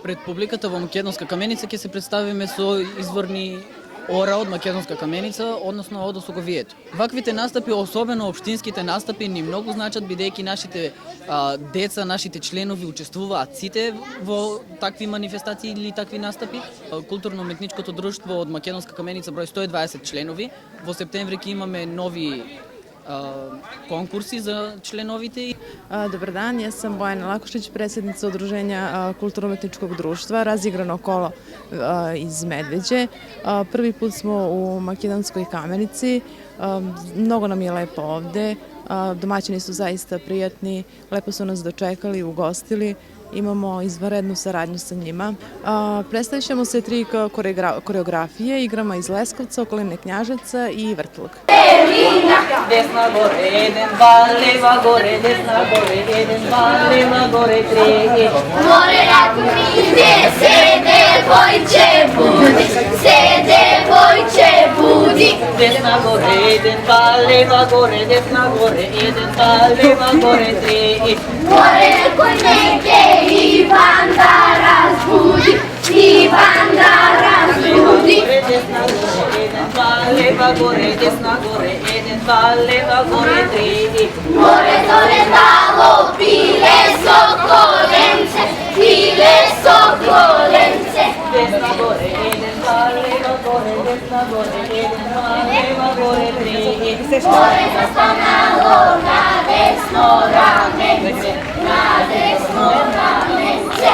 Пред публиката во Македонска каменица ќе се представиме со изворни ора од Македонска каменица, односно од Осоговието. Ваквите настапи, особено општинските настапи, ни многу значат бидејќи нашите деца, нашите членови учествуваат сите во такви манифестации или такви настапи. Културно-уметничкото друштво од Македонска каменица број 120 членови. Во септември ќе имаме нови конкурси за членовите. Dobar dan, ja sam Bojana Lakošić, predsjednica Udruženja Kulturno-umetničkog društva Razigrano kolo iz Medveđe. Prvi put smo u Makedonskoj kamenici, mnogo nam je lepo ovde, domaćini su zaista prijatni, lepo su nas dočekali, ugostili. Imamo izvanrednu saradnju sa njima. Predstavit ćemo se 3 koreografije, igrama iz Leskovca, okoline Knjaževca i Vrtlog. Desna gore, jedan bal, leva gore, desna gore, jedan bal, leva gore, 3. More ako ide, se devojče budi, se devojče budi. Desna gore, jedan bal, leva gore, desna gore, jedan bal, leva gore, 3. More ako neke Ivan da razbudi, Ivan da razbudi. Desna gore, jedan bal, leva gore, desna gore, jedan bal, leva gore, 3. More dole dalo pile sokolence, pile sokolence. Desna gore, jedan bal, leva gore, desna gore, jedan bal, leva gore, 3. More zastanalo na desno ramence, na desno ramence.